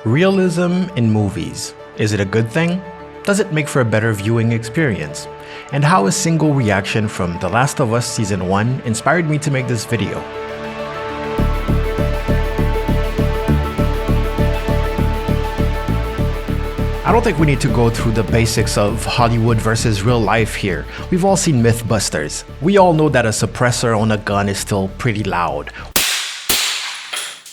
Realism in movies. Is it a good thing? Does it make for a better viewing experience? And how a single reaction from The Last of Us Season 1 inspired me to make this video. I don't think we need to go through the basics of Hollywood versus real life here. We've all seen Mythbusters. We all know that a suppressor on a gun is still pretty loud.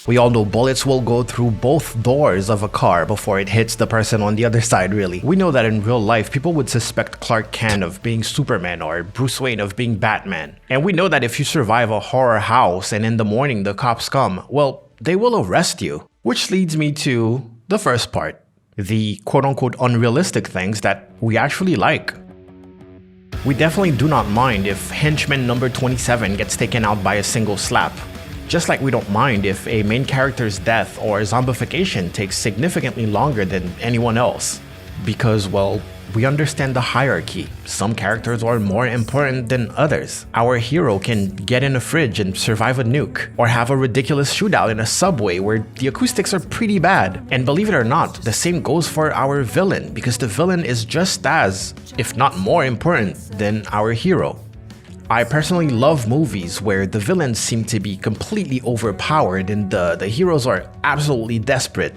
We all know bullets will go through both doors of a car before it hits the person on the other side, really. We know that in real life, people would suspect Clark Kent of being Superman or Bruce Wayne of being Batman. And we know that if you survive a horror house and in the morning the cops come, well, they will arrest you. Which leads me to the first part. The quote-unquote unrealistic things that we actually like. We definitely do not mind if henchman number 27 gets taken out by a single slap. Just like we don't mind if a main character's death or zombification takes significantly longer than anyone else. Because, well, we understand the hierarchy. Some characters are more important than others. Our hero can get in a fridge and survive a nuke, or have a ridiculous shootout in a subway where the acoustics are pretty bad. And believe it or not, the same goes for our villain, because the villain is just as, if not more important than our hero. I personally love movies where the villains seem to be completely overpowered and the heroes are absolutely desperate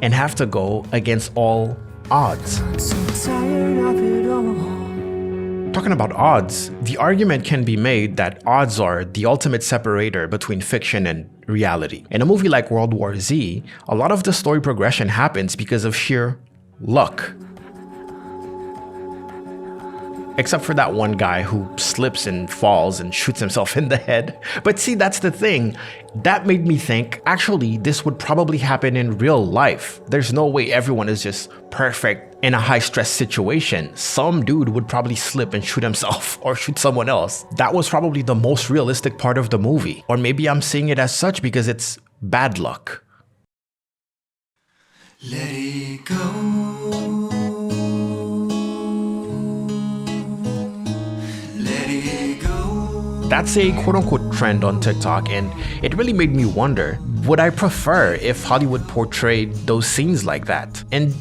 and have to go against all odds. Talking about odds, the argument can be made that odds are the ultimate separator between fiction and reality. In a movie like World War Z, a lot of the story progression happens because of sheer luck. Except for that one guy who slips and falls and shoots himself in the head. But see, that's the thing. That made me think, actually, this would probably happen in real life. There's no way everyone is just perfect in a high-stress situation. Some dude would probably slip and shoot himself or shoot someone else. That was probably the most realistic part of the movie. Or maybe I'm seeing it as such because it's bad luck. Let it go. That's a quote-unquote trend on TikTok, and it really made me wonder, would I prefer if Hollywood portrayed those scenes like that? And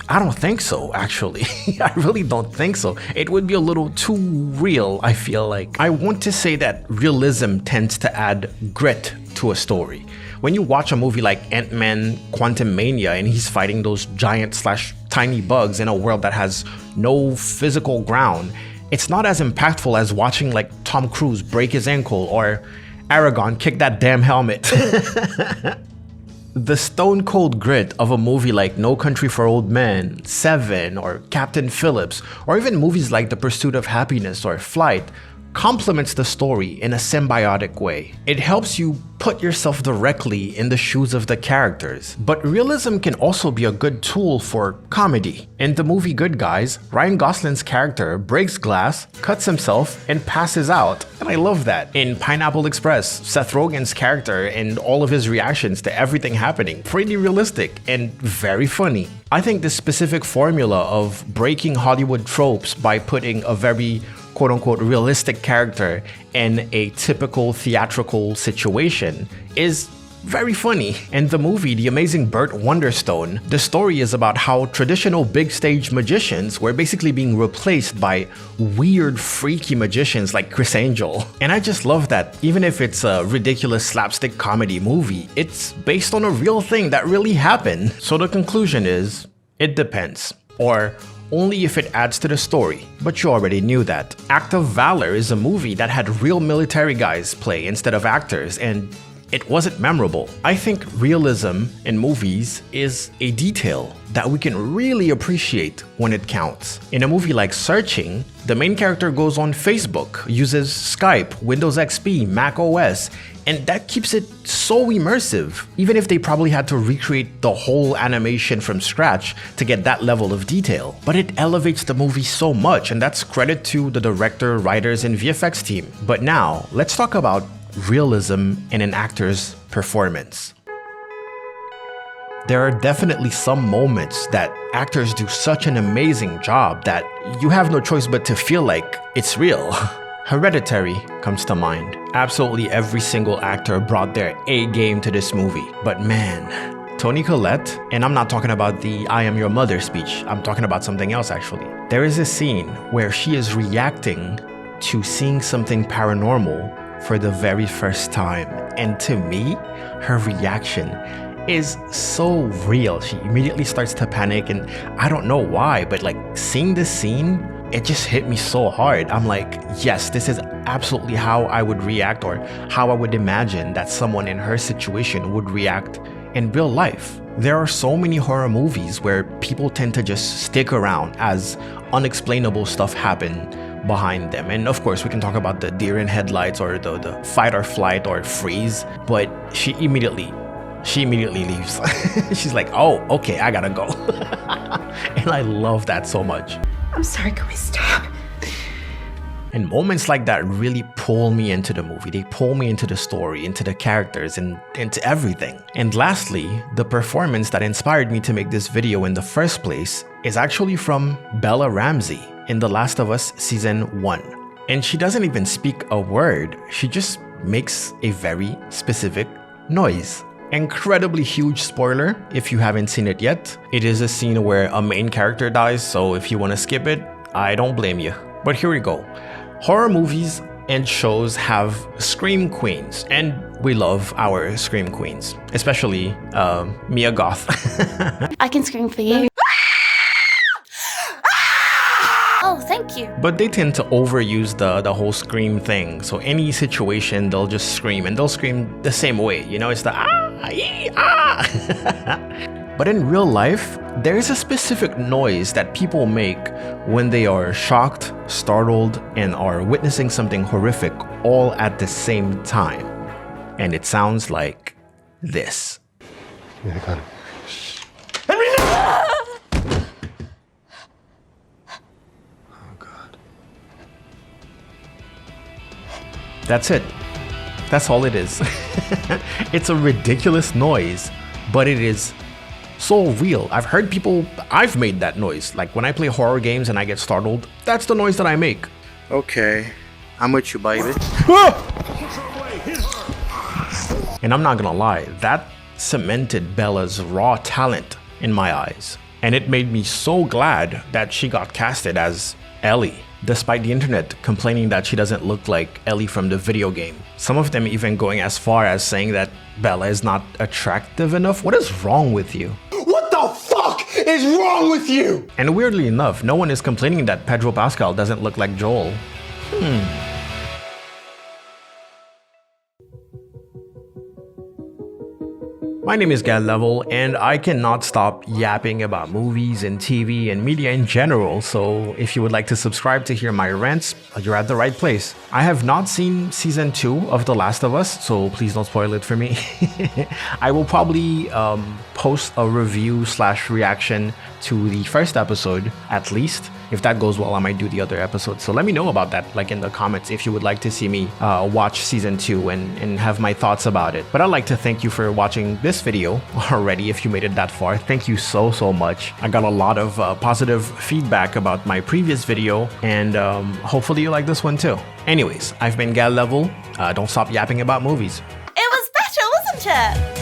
I don't think so, actually. I really don't think so. It would be a little too real, I feel like. I want to say that realism tends to add grit to a story. When you watch a movie like Ant-Man Quantumania and he's fighting those giant/tiny bugs in a world that has no physical ground, it's not as impactful as watching like Tom Cruise break his ankle or Aragorn kick that damn helmet. The stone cold grit of a movie like No Country for Old Men, Seven, or Captain Phillips, or even movies like The Pursuit of Happiness or Flight, complements the story in a symbiotic way. It helps you put yourself directly in the shoes of the characters. But realism can also be a good tool for comedy. In the movie Good Guys, Ryan Gosling's character breaks glass, cuts himself, and passes out. And I love that. In Pineapple Express, Seth Rogen's character and all of his reactions to everything happening, pretty realistic and very funny. I think this specific formula of breaking Hollywood tropes by putting a very quote-unquote realistic character in a typical theatrical situation is very funny. In the movie The Amazing Burt Wonderstone, the story is about how traditional big stage magicians were basically being replaced by weird freaky magicians like Chris Angel. And I just love that even if it's a ridiculous slapstick comedy movie, it's based on a real thing that really happened. So the conclusion is, it depends. Or only if it adds to the story, but you already knew that. Act of Valor is a movie that had real military guys play instead of actors, and it wasn't memorable. I think realism in movies is a detail that we can really appreciate when it counts. In a movie like Searching, the main character goes on Facebook, uses Skype, Windows XP, Mac OS, and that keeps it so immersive, even if they probably had to recreate the whole animation from scratch to get that level of detail. But it elevates the movie so much, and that's credit to the director, writers, and VFX team. But now, let's talk about realism in an actor's performance. There are definitely some moments that actors do such an amazing job that you have no choice but to feel like it's real. Hereditary comes to mind. Absolutely every single actor brought their A game to this movie. But man, Toni Collette, and I'm not talking about the I am your mother speech, I'm talking about something else actually. There is a scene where she is reacting to seeing something paranormal for the very first time. And to me, her reaction is so real. She immediately starts to panic, and I don't know why, but like seeing this scene, it just hit me so hard. I'm like, yes, this is absolutely how I would react, or how I would imagine that someone in her situation would react in real life. There are so many horror movies where people tend to just stick around as unexplainable stuff happen behind them. And of course, we can talk about the deer in headlights or the fight or flight or freeze, but she immediately leaves. She's like, oh, okay, I gotta go. And I love that so much. I'm sorry, can we stop? And moments like that really pull me into the movie. They pull me into the story, into the characters, and into everything. And lastly, the performance that inspired me to make this video in the first place is actually from Bella Ramsey in The Last of Us Season 1. And she doesn't even speak a word. She just makes a very specific noise. Incredibly huge spoiler if you haven't seen it yet. It is a scene where a main character dies, so if you want to skip it, I don't blame you. But here we go. Horror movies and shows have scream queens, and we love our scream queens, especially Mia Goth. I can scream for you. Oh, thank you. But they tend to overuse the whole scream thing. So any situation, they'll just scream, and they'll scream the same way. You know, it's the But in real life, there is a specific noise that people make when they are shocked, startled, and are witnessing something horrific all at the same time. And it sounds like this. Yeah, I got it. Oh, God. That's it. That's all it is. It's a ridiculous noise, but it is so real. I've made that noise. Like when I play horror games and I get startled, that's the noise that I make. Okay, I'm with you, baby. And I'm not gonna lie, that cemented Bella's raw talent in my eyes. And it made me so glad that she got casted as Ellie, despite the internet complaining that she doesn't look like Ellie from the video game. Some of them even going as far as saying that Bella is not attractive enough. What is wrong with you? What the fuck is wrong with you? And weirdly enough, no one is complaining that Pedro Pascal doesn't look like Joel. My name is Gal Level, and I cannot stop yapping about movies and TV and media in general, so if you would like to subscribe to hear my rants, you're at the right place. I have not seen Season 2 of The Last of Us, so please don't spoil it for me. I will probably post a review/reaction to the first episode, at least. If that goes well, I might do the other episodes. So let me know about that, like in the comments, if you would like to see me watch Season 2 and have my thoughts about it. But I'd like to thank you for watching this video already. If you made it that far, thank you so much. I got a lot of positive feedback about my previous video, and hopefully you like this one too. Anyways, I've been Gal Level. Don't stop yapping about movies. It was better, wasn't it?